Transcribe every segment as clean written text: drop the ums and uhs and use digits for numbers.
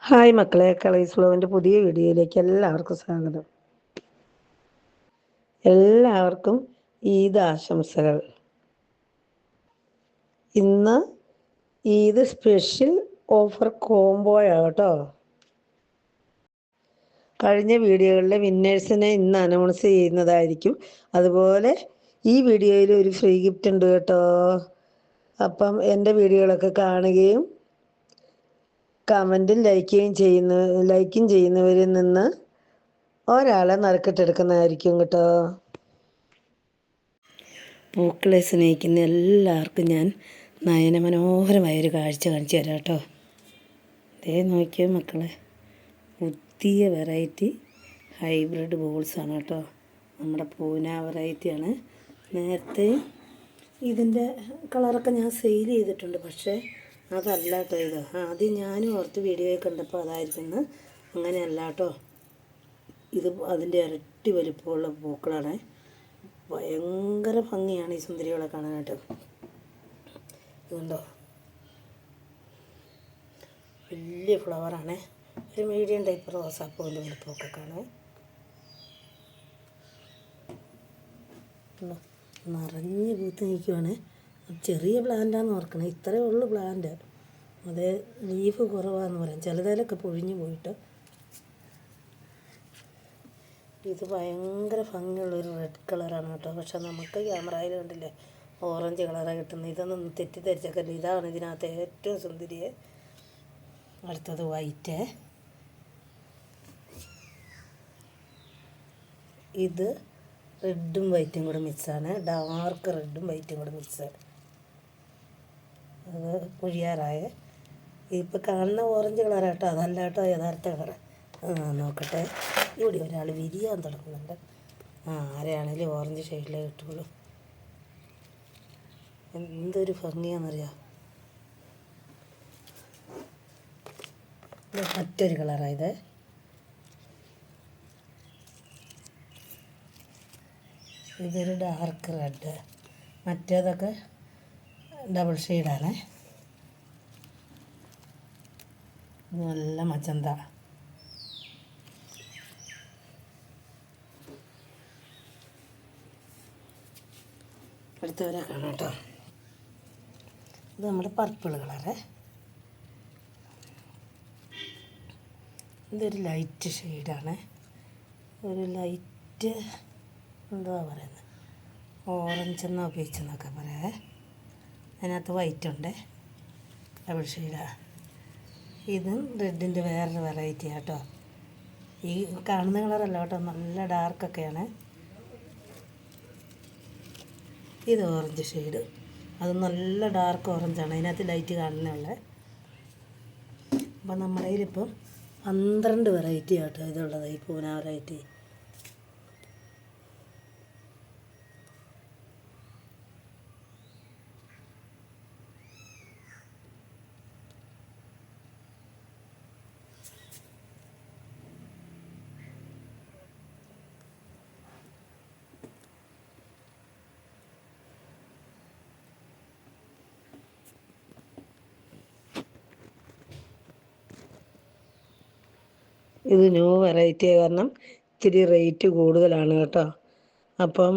Hi മക്കളെ, colours ഫ്ലോവിൻ്റെ പുതിയ വീഡിയോയിലേക്ക് എല്ലാവർക്കും സ്വാഗതം. എല്ലാവർക്കും ഈദ് ആശംസകൾ. ഇന്ന് ഈദ് സ്പെഷ്യൽ ഓഫർ കോംബോയാട്ടോ. കഴിഞ്ഞ വീഡിയോകളിലെ വിന്നേഴ്സിനെ ഇന്ന് അനൗൺസ് ചെയ്യുന്നതായിരിക്കും. അതുപോലെ ഈ വീഡിയോയിൽ ഒരു ഫ്രീ ഗിഫ്റ്റ് ഉണ്ട് കേട്ടോ. അപ്പം എൻ്റെ വീഡിയോകളൊക്കെ കാണുകയും കമൻറ്റും ലൈക്കും ചെയ്യുന്നവരിൽ നിന്ന് ഒരാളെ നറുക്കിട്ടെടുക്കുന്നതായിരിക്കും കേട്ടോ. പൂക്കളെ സ്നേഹിക്കുന്ന എല്ലാവർക്കും ഞാൻ നയനമനോഹരമായൊരു കാഴ്ച കാണിച്ചു തരാം കേട്ടോ. അതേ നോക്കിയോ മക്കളെ, പുതിയ വെറൈറ്റി ഹൈബ്രിഡ് ബോൾസാണ് കേട്ടോ. നമ്മുടെ പൂന വെറൈറ്റിയാണ്. നേരത്തെ ഇതിൻ്റെ കളറൊക്കെ ഞാൻ സെയിൽ ചെയ്തിട്ടുണ്ട്, പക്ഷേ അതല്ല കേട്ടോ ഇത്. ആദ്യം ഞാനും ഓർത്ത് വീഡിയോയിൽ കണ്ടപ്പോൾ അതായിരിക്കുന്നു. അങ്ങനെയല്ല കേട്ടോ. ഇത് അതിൻ്റെ ഇരട്ടി വലിപ്പമുള്ള പൂക്കളാണ്. ഭയങ്കര ഭംഗിയാണ് ഈ സുന്ദരികളെ കാണാനായിട്ട്. ഇതുണ്ടോ, വലിയ ഫ്ലവറാണ്. ഒരു മീഡിയം ടൈപ്പ് റോസാപ്പൂവിൻ്റെ വലിപ്പമൊക്കെ കാണാൻ നിറഞ്ഞ് പൂത്ത് നിൽക്കുവാണ്. ചെറിയ പ്ലാന്റാന്ന് ഓർക്കണം, ഇത്രയേ ഉള്ളൂ പ്ലാന്റ്. അത് ലീഫ് കുറവാന്ന് പറയാം, ചിലതിലൊക്കെ പൊഴിഞ്ഞു പോയിട്ട്. ഇത് ഭയങ്കര ഭംഗിയുള്ളൊരു റെഡ് കളറാണ് കേട്ടോ. പക്ഷെ നമുക്ക് ക്യാമറയിൽ കണ്ടില്ലേ ഓറഞ്ച് കളറാണ് കിട്ടുന്നത്. ഇതൊന്നും തെറ്റിദ്ധരിച്ചൊക്കെ ഇതാണ് ഇതിനകത്ത് ഏറ്റവും സുന്ദരിയെ. അടുത്തത് വൈറ്റ്. ഇത് റെഡും വൈറ്റും കൂടെ മിക്സാണ്. ഡാർക്ക് റെഡും വൈറ്റും കൂടെ മിക്സ്. അത് പൊഴിയാറായ ഇപ്പോൾ കാണുന്ന ഓറഞ്ച് കളറാട്ടോ, അതല്ല കേട്ടോ യഥാർത്ഥ കളറ്. നോക്കട്ടെ, ഇവിടെ ഒരാൾ വിരിയാൻ തുടങ്ങുന്നുണ്ട്. ആരെയാണെങ്കിലും ഓറഞ്ച് ഷെയ്ഡിലേ കിട്ടുള്ളൂ. എന്തൊരു ഭംഗിയാണെന്നറിയാം. ഇത് മറ്റൊരു കളറായത്. ഇതൊരു ഡാർക്ക് റെഡ്. മറ്റേതൊക്കെ ഡബിൾ ഷെയ്ഡാണ്. നല്ല മജന്ത. അടുത്തവരെ കാണാം കേട്ടോ. ഇത് നമ്മുടെ പർപ്പിൾ കളറ്. ഇതൊരു ലൈറ്റ് ഷെയ്ഡാണ്. ഒരു ലൈറ്റ് എന്താ പറയുന്നത്, ഓറഞ്ച് എന്നോ പീച്ച് എന്നൊക്കെ പറയാം. അതിനകത്ത് വൈറ്റ് ഉണ്ട്, ഡബിൾ ഷെയ്ഡാണ്. ഇതും റെഡിൻ്റെ വേറൊരു വെറൈറ്റി കേട്ടോ. ഈ കാണുന്ന കളറല്ല കേട്ടോ, നല്ല ഡാർക്കൊക്കെയാണ്. ഇത് ഓറഞ്ച് ഷെയ്ഡ്, അത് നല്ല ഡാർക്ക് ഓറഞ്ചാണ്. അതിനകത്ത് ലൈറ്റ് കാണുന്നുള്ളത്. അപ്പം നമ്മുടെ കയ്യിലിപ്പം 12 വെറൈറ്റി ആട്ടോ ഇതുള്ളത്, ഈ പൂന വെറൈറ്റി. ഇത് ന്യൂ വെറൈറ്റി കാരണം ഇത്തിരി റേറ്റ് കൂടുതലാണ് കേട്ടോ. അപ്പം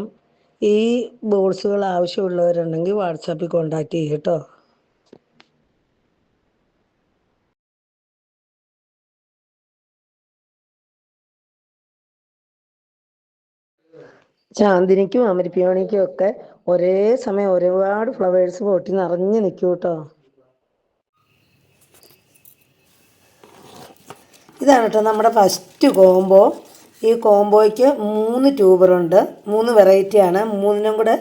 ഈ ബോൾസുകൾ ആവശ്യമുള്ളവരുണ്ടെങ്കിൽ വാട്സാപ്പിൽ കോൺടാക്റ്റ് ചെയ്യും കേട്ടോ. ചാന്ദിനിക്കും അമരിപ്പിയോണിക്കും ഒക്കെ ഒരേ സമയം ഒരുപാട് ഫ്ലവേഴ്സ് പൊട്ടി നിറഞ്ഞു നിൽക്കും കേട്ടോ. ഇതാണ് കേട്ടോ നമ്മുടെ ഫസ്റ്റ് കോംബോ. ഈ കോംബോയ്ക്ക് 3 ട്യൂബറുണ്ട്, 3 വെറൈറ്റിയാണ്. മൂന്നിനും കൂടെ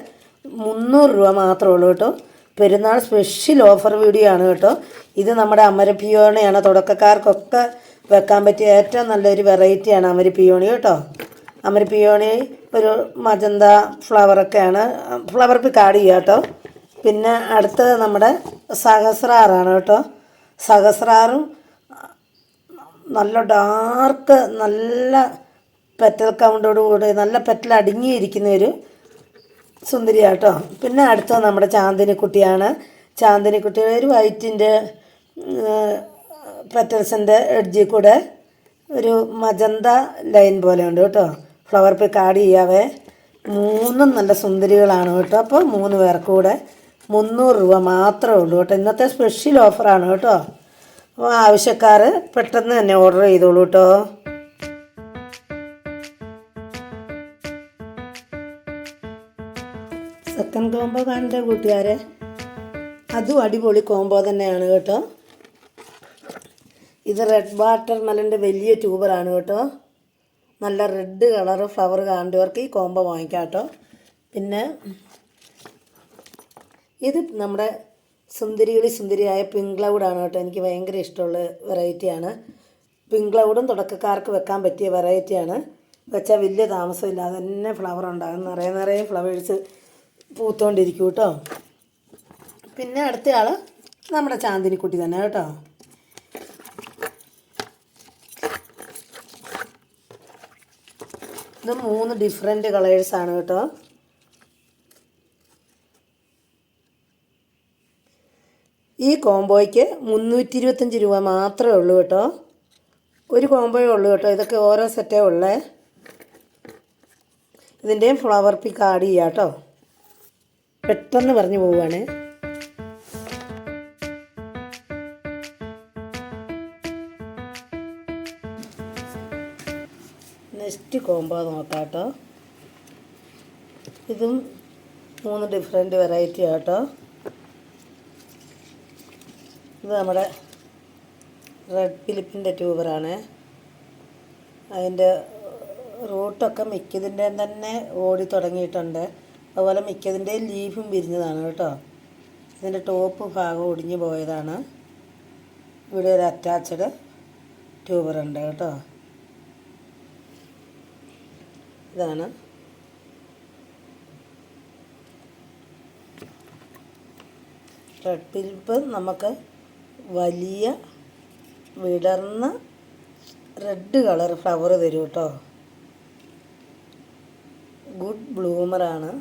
300 രൂപ മാത്രമേ ഉള്ളൂ കേട്ടോ. പെരുന്നാൾ സ്പെഷ്യൽ ഓഫർ വീഡിയോ ആണ് കേട്ടോ. ഇത് നമ്മുടെ അമരപ്പിയോണിയാണ്. തുടക്കക്കാർക്കൊക്കെ വെക്കാൻ പറ്റിയ ഏറ്റവും നല്ലൊരു വെറൈറ്റിയാണ് അമരപ്പിയോണി കേട്ടോ. അമരപ്പിയോണി ഒരു മജന്ത ഫ്ലവറൊക്കെയാണ്. ഫ്ലവർ പിക്ക് ചെയ്യുക കേട്ടോ. പിന്നെ അടുത്തത് നമ്മുടെ സഹസ്രാറാണ് കേട്ടോ. സഹസ്രാറും നല്ല ഡാർക്ക്, നല്ല പെറ്റൽ കൗണ്ടോടുകൂടി നല്ല പെറ്റൽ അടുങ്ങിയിരിക്കുന്ന ഒരു സുന്ദരിയാട്ടോ. പിന്നെ അടുത്തത് നമ്മുടെ ചാന്ദിനിക്കുട്ടിയാണ്. ചാന്ദിനിക്കുട്ടി ഒരു വൈറ്റിൻ്റെ പെറ്റൽസിൻ്റെ എഡ്ജിൽ കൂടെ ഒരു മജന്ത ലൈൻ പോലെ ഉണ്ട് കേട്ടോ. ഫ്ലവർ പിക്ക് ആഡ് ചെയ്യാവേ. മൂന്നും നല്ല സുന്ദരികളാണ് കേട്ടോ. അപ്പോൾ 3 പേർക്ക് കൂടെ 300 രൂപ മാത്രമേ ഉള്ളൂ കേട്ടോ. ഇന്നത്തെ സ്പെഷ്യൽ ഓഫറാണ് കേട്ടോ. അപ്പോൾ ആവശ്യക്കാർ പെട്ടെന്ന് തന്നെ ഓർഡർ ചെയ്തോളൂ കേട്ടോ. സെക്കൻഡ് കോംബോ കാണണ്ടേ കൂട്ടുകാരെ, അതും അടിപൊളി കോംബോ തന്നെയാണ് കേട്ടോ. ഇത് റെഡ് വാട്ടർമെലൻ്റെ വലിയ ട്യൂബറാണ് കേട്ടോ. നല്ല റെഡ് കളറ് ഫ്ലവർ കാണേണ്ടവർക്ക് ഈ കോംബോ വാങ്ങിക്കാം കേട്ടോ. പിന്നെ ഇത് നമ്മുടെ സുന്ദരിയായ പിങ്ക് ക്ലൗഡാണ് കേട്ടോ. എനിക്ക് ഭയങ്കര ഇഷ്ടമുള്ള വെറൈറ്റിയാണ്. പിങ്ക് ക്ലൗഡും തുടക്കക്കാർക്ക് വെക്കാൻ പറ്റിയ വെറൈറ്റിയാണ്. വെച്ചാൽ വലിയ താമസമില്ലാതെ തന്നെ ഫ്ലവർ ഉണ്ടാകും. നിറയെ ഫ്ലവേഴ്സ് പൂത്തുകൊണ്ടിരിക്കും കേട്ടോ. പിന്നെ അടുത്തയാൾ നമ്മുടെ ചാന്ദിനിക്കുട്ടി തന്നെ കേട്ടോ. ഇത് 3 ഡിഫറെൻറ്റ് കളേഴ്സാണ് കേട്ടോ. ഈ കോംബോയ്ക്ക് 325 രൂപ മാത്രമേ ഉള്ളൂ കേട്ടോ. ഒരു കോംബോയേ ഉള്ളൂ കേട്ടോ. ഇതൊക്കെ ഓരോ സെറ്റേ ഉള്ളേ. ഇതിൻ്റെയും ഫ്ലവർ പിക്ക് ആഡ് ചെയ്യാം കേട്ടോ. പെട്ടെന്ന് പറഞ്ഞു പോവുകയാണ്. നെക്സ്റ്റ് കോംബോ നോക്കാം കേട്ടോ. ഇതും 3 ഡിഫറെൻറ്റ് വെറൈറ്റി കേട്ടോ. ഇത് നമ്മുടെ റെഡ് ഫിലിപ്പിൻ്റെ ട്യൂബറാണ്. അതിൻ്റെ റൂട്ടൊക്കെ മിക്കതിൻ്റെ തന്നെ ഓടി തുടങ്ങിയിട്ടുണ്ട്. അതുപോലെ മിക്കതിൻ്റെ ലീഫും വിരിഞ്ഞതാണ് കേട്ടോ. ഇതിൻ്റെ ടോപ്പ് ഭാഗം ഒടിഞ്ഞു പോയതാണ്. ഇവിടെ ഒരു അറ്റാച്ച്ഡ് ട്യൂബറുണ്ട് കേട്ടോ. ഇതാണ് റെഡ് ഫിലിപ്പ്. നമുക്ക് വലിയ വിടർന്ന റെഡ് കളർ ഫ്ലവർ തരും കേട്ടോ. ഗുഡ് ബ്ലൂമറാണ്.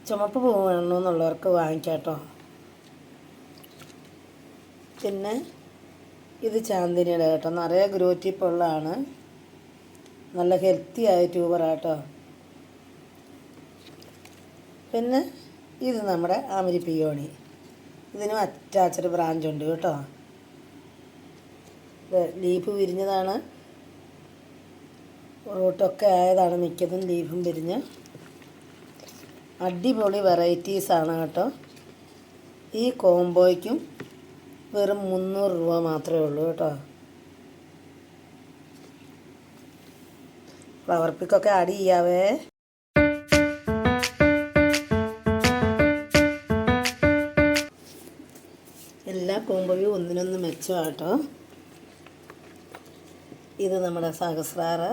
ചുമപ്പ് പൂ വേണമെന്നുള്ളവർക്ക് വാങ്ങിക്കാം കേട്ടോ. പിന്നെ ഇത് ചാന്ദിനിയുടെ കേട്ടോ. നിറയെ ഗ്രോറ്റിപ്പുള്ളതാണ്. നല്ല ഹെൽത്തി ആയ ട്യൂബറാട്ടോ. പിന്നെ ഇത് നമ്മുടെ ആമരി പിയോണി. ഇതിനും അറ്റാച്ച്ഡ് ബ്രാഞ്ച് ഉണ്ട് കേട്ടോ. ലീഫ് വിരിഞ്ഞതാണ്. റൂട്ടൊക്കെ ആയതാണ്. മിക്കതും ലീഫും വിരിഞ്ഞ് അടിപൊളി വെറൈറ്റീസാണ് കേട്ടോ. ഈ കോംബോയ്ക്കും വെറും 300 രൂപ മാത്രമേ ഉള്ളൂ കേട്ടോ. ഫ്ലവർ പിക്കൊക്കെ ആഡ് ചെയ്യാവേ. എല്ലാ കോംബോയും ഒന്നിനൊന്ന് മെച്ചമാണ് കേട്ടോ. ഇത് നമ്മുടെ സഹസ്രാറ്.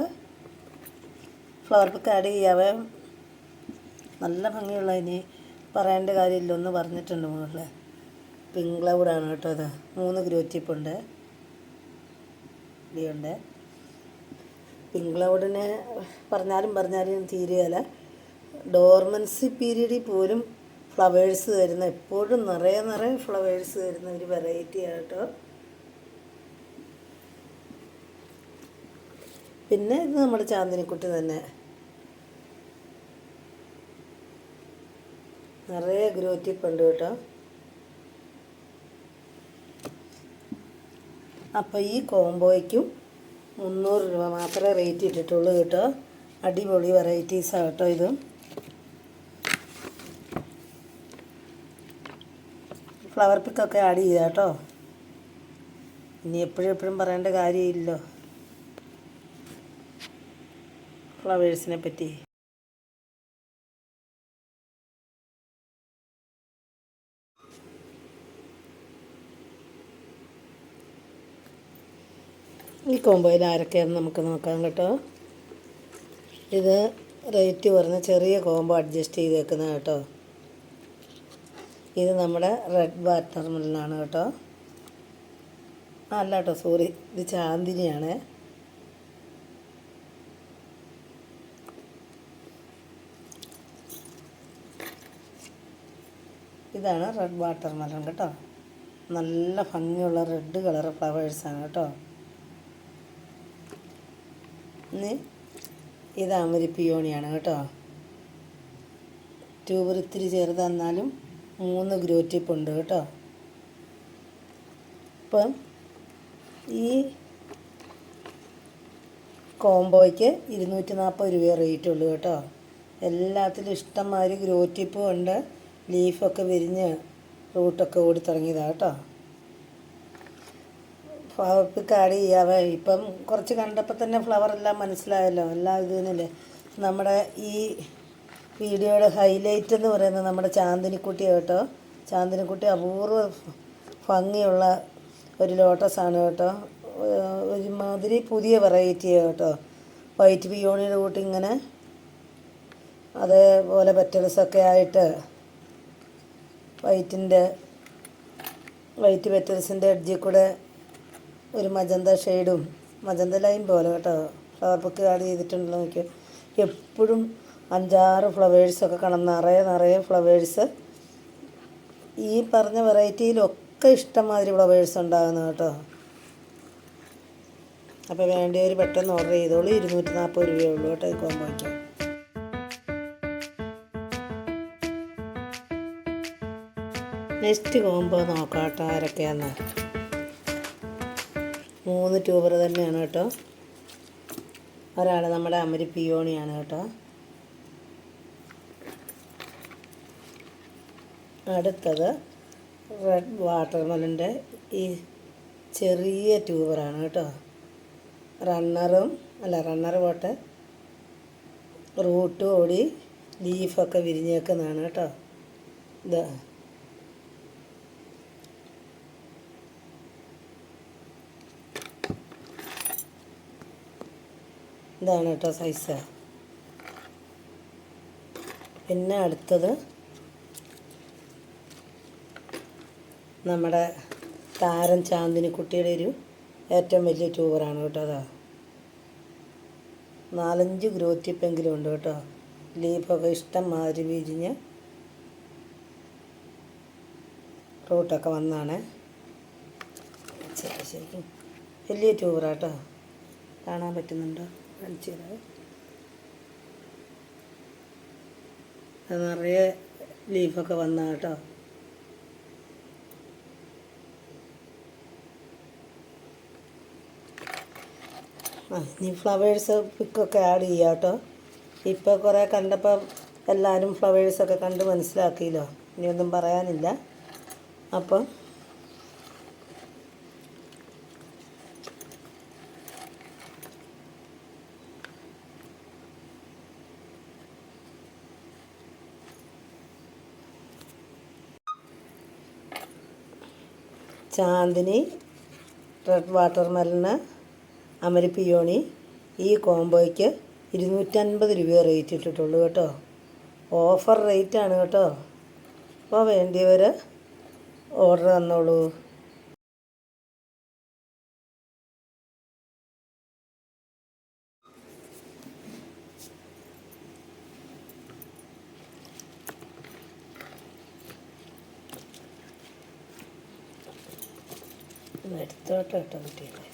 ഫ്ലവർ പിക്ക് ആഡ് ചെയ്യാവേ. നല്ല ഭംഗിയുള്ള, ഇനി പറയേണ്ട കാര്യമില്ല, ഒന്ന് പറഞ്ഞിട്ടുണ്ട് മുകളിൽ. പിങ്ക് ക്ലൗഡാണ് കേട്ടോ. ഇത് 3 ഗ്രോറ്റിപ്പുണ്ട്. ഇടിയുണ്ട്. പിങ്ക് ക്ലൗഡിനെ പറഞ്ഞാലും തീരുകയില്ല. ഡോർമൻസി പീരീഡിൽ പോലും ഫ്ലവേഴ്സ് തരുന്ന, എപ്പോഴും നിറയെ ഫ്ലവേഴ്സ് തരുന്ന ഒരു വെറൈറ്റി ആട്ടോ. പിന്നെ ഇത് നമ്മുടെ ചാന്ദിനിക്കുട്ടി തന്നെ. നിറയെ ഗ്രോറ്റിപ്പുണ്ട് കേട്ടോ. അപ്പോൾ ഈ കോംബോയ്ക്കും 300 രൂപ മാത്രമേ റേറ്റ് ഇട്ടിട്ടുള്ളൂ കേട്ടോ. അടിപൊളി വെറൈറ്റീസാണ് കേട്ടോ. ഇത് ഫ്ലവർ പിക്കൊക്കെ ആഡ് ചെയ്യുക കേട്ടോ. ഇനി എപ്പോഴും പറയേണ്ട കാര്യമില്ലല്ലോ ഫ്ലവേഴ്സിനെ പറ്റി. ഈ കോംബോയിൽ ആരൊക്കെയാണെന്ന് നമുക്ക് നോക്കാം കേട്ടോ. ഇത് റേറ്റ് കുറഞ്ഞ ചെറിയ കോംബോ അഡ്ജസ്റ്റ് ചെയ്തേക്കുന്നത് കേട്ടോ. ഇത് നമ്മുടെ റെഡ് വാട്ടർമെലനാണ് കേട്ടോ. അല്ല കേട്ടോ, സോറി, ഇത് ചാന്ദിനിയാണ്. ഇതാണ് റെഡ് വാട്ടർമെലൺ കേട്ടോ. നല്ല ഭംഗിയുള്ള റെഡ് കളർ ഫ്ലവേഴ്സാണ് കേട്ടോ. ഇനി ഇത് അമരിപ്പിയോണിയാണ് കേട്ടോ. ട്യൂബർ ഇത്തിരി ചെറുതെന്നാലും 3 ഗ്രോ ടിപ്പ് ഉണ്ട് കേട്ടോ. ഇപ്പം ഈ കോംബോയ്ക്ക് 240 രൂപ റേറ്റ് ഉള്ളൂ കേട്ടോ. എല്ലാത്തിലും ഇഷ്ടംമാതിരി ഗ്രോ ടിപ്പും ഉണ്ട്, ലീഫൊക്കെ വിരിഞ്ഞ് റൂട്ടൊക്കെ ഓടി തുടങ്ങിയതാണ് കേട്ടോ. ഫ്ലവർ പിക്ക് ആഡ് ചെയ്യാവേ. ഇപ്പം കുറച്ച് കണ്ടപ്പോൾ തന്നെ ഫ്ലവറെല്ലാം മനസ്സിലായല്ലോ, എല്ലാം ഇതിനല്ലേ. നമ്മുടെ ഈ വീഡിയോയുടെ ഹൈലൈറ്റ് എന്ന് പറയുന്നത് നമ്മുടെ ചാന്ദിനിക്കുട്ടിയാണ് കേട്ടോ. ചാന്ദിനിക്കുട്ടി അപൂർവ ഭംഗിയുള്ള ഒരു ലോട്ടസാണ് കേട്ടോ. ഒരുമാതിരി പുതിയ വെറൈറ്റിയാണ് കേട്ടോ. വൈറ്റ് പിയോണിയുടെ കൂട്ടി ഇങ്ങനെ അതേപോലെ പെറ്റൽസൊക്കെ ആയിട്ട് വൈറ്റ് പെറ്റൽസിൻ്റെ എഡ്ജിൽ കൂടെ ഒരു മജന്ത ഷെയ്ഡും മജന്ത ലൈൻ പോലെ കേട്ടോ ഫ്ലവർ ബുക്ക് ആഡ് ചെയ്തിട്ടുണ്ടല്ലോ. നോക്കി എപ്പോഴും 5-6 ഫ്ലവേഴ്സൊക്കെ കാണാം, നിറയെ ഫ്ലവേഴ്സ്. ഈ പറഞ്ഞ വെറൈറ്റിയിലൊക്കെ ഇഷ്ടംമാതിരി ഫ്ലവേഴ്സ് ഉണ്ടാകുന്നു കേട്ടോ. അപ്പോൾ വേണ്ടിയവർ പെട്ടെന്ന് ഓർഡർ ചെയ്തോളൂ. 240 രൂപയേ ഉള്ളൂ കേട്ടോ ഈ കോമ്പോയ്ക്ക്. നെക്സ്റ്റ് കോംബോ നോക്കാം കേട്ടോ ആരൊക്കെയാന്ന്. 3 ട്യൂബർ തന്നെയാണ് കേട്ടോ. ഒരാൾ നമ്മുടെ അമരിപ്പിയോണിയാണ് കേട്ടോ. അടുത്തത് റെഡ് വാട്ടർമെലൻ്റെ ഈ ചെറിയ ട്യൂബറാണ് കേട്ടോ. റണ്ണർ പോട്ടെ, റൂട്ട് ഓടി ലീഫൊക്കെ വിരിഞ്ഞേക്കുന്നതാണ് കേട്ടോ. ഇതാണ് കേട്ടോ സൈസ്. പിന്നെ അടുത്തത് നമ്മുടെ താരം ചാന്ദിനിക്കുട്ടിയുടെ ഒരു ഏറ്റവും വലിയ ട്യൂബറാണ് കേട്ടോ. അതാ 4-5 ഗ്രോ ടിപ്പെങ്കിലും ഉണ്ട് കേട്ടോ. ലീഫൊക്കെ ഇഷ്ടം മാതിരി വിരിഞ്ഞ് റൂട്ടൊക്കെ വന്നാണ്. ശരിക്കും വലിയ ട്യൂബറാട്ടോ. കാണാൻ പറ്റുന്നുണ്ടോ? കാണിച്ചു തരാം. നിറയെ ലീഫൊക്കെ വന്നാ കേട്ടോ. ഇനി ഫ്ലവേഴ്സ് പിക്കൊക്കെ ആഡ് ചെയ്യാം കേട്ടോ. ഇപ്പോൾ കുറേ കണ്ടപ്പോൾ എല്ലാവരും ഫ്ലവേഴ്സൊക്കെ കണ്ട് മനസ്സിലാക്കിയല്ലോ, ഇനിയൊന്നും പറയാനില്ല. അപ്പം ചാന്ദിനി, റെഡ് വാട്ടർമെലന്, അമരിപ്പിയോണി ഈ കോംബോയ്ക്ക് 250 രൂപ റേറ്റ് ഇട്ടിട്ടുള്ളൂ കേട്ടോ. ഓഫർ റേറ്റാണ് കേട്ടോ. അപ്പോൾ വേണ്ടിയവർ ഓർഡർ തന്നോളൂ. എടുത്തോട്ടെ കേട്ടോ കുട്ടികളെ.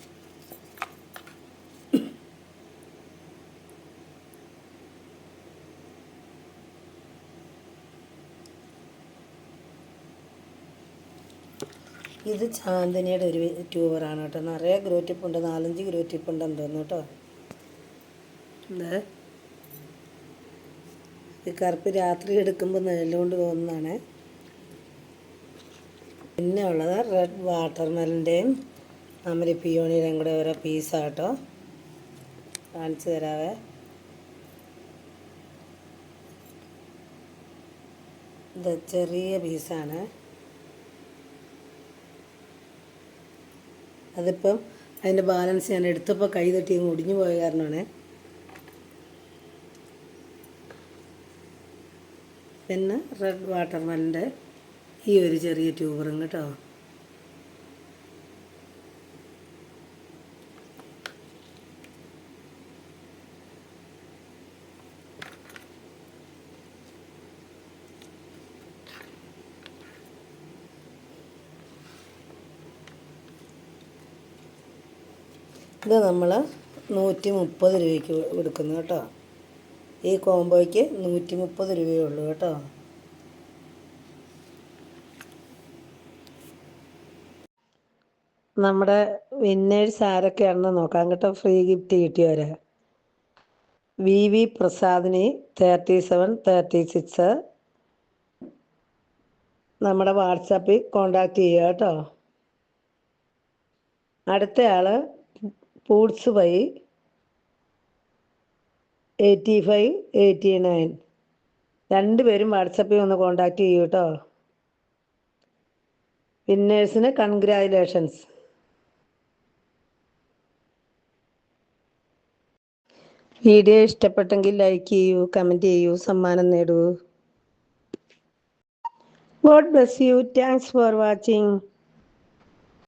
ഇത് ചാന്ദിനിയുടെ ഒരു ട്യൂബറാണ് കേട്ടോ. നിറയെ ഗ്രോ ടിപ്പുണ്ട്, 4-5 ഗ്രോ ടിപ്പുണ്ടെന്ന് തോന്നുന്നു കേട്ടോ. എന്താ ഈ കറുപ്പ് രാത്രി എടുക്കുമ്പോൾ നിഴലുകൊണ്ട് തോന്നുന്നതാണ്. പിന്നെ ഉള്ളത് റെഡ് വാട്ടർമെലൻ്റെയും അമരിപ്പിയോണിയുടെയും കൂടെ ഓരോ പീസാട്ടോ. കാണിച്ചു തരാവേ. ഇത് ചെറിയ പീസാണ്. അതിപ്പം അതിൻ്റെ ബാലൻസ് ഞാൻ എടുത്തപ്പോൾ കൈ തട്ടി ഒടിഞ്ഞു പോയ കാരണമാണ്. പിന്നെ റെഡ് വാട്ടർമെലൻ്റെ ഈ ഒരു ചെറിയ ട്യൂബറും കേട്ടോ. ഇത് നമ്മൾ 130 രൂപയ്ക്ക് കൊടുക്കുന്നു കേട്ടോ. ഈ കോംബോയ്ക്ക് 130 രൂപയേ ഉള്ളൂ കേട്ടോ. നമ്മുടെ വിന്നേഴ്സ് ആരൊക്കെയാണെന്ന് നോക്കാം കേട്ടോ. ഫ്രീ ഗിഫ്റ്റ് കിട്ടിയവരെ: VV പ്രസാദിനി 3736 നമ്മുടെ വാട്സാപ്പിൽ കോണ്ടാക്ട് ചെയ്യുക കേട്ടോ. അടുത്തയാൾ പൂട്സ് ബൈ 8589. രണ്ടുപേരും വാട്സാപ്പിൽ ഒന്ന് കോണ്ടാക്ട് ചെയ്യൂ കേട്ടോ. വിന്നേഴ്സിന് കൺഗ്രാജുലേഷൻസ്. വീഡിയോ ഇഷ്ടപ്പെട്ടെങ്കിൽ ലൈക്ക് ചെയ്യൂ, കമൻറ്റ് ചെയ്യൂ, സമ്മാനം നേടൂ. God bless you. Thanks for watching.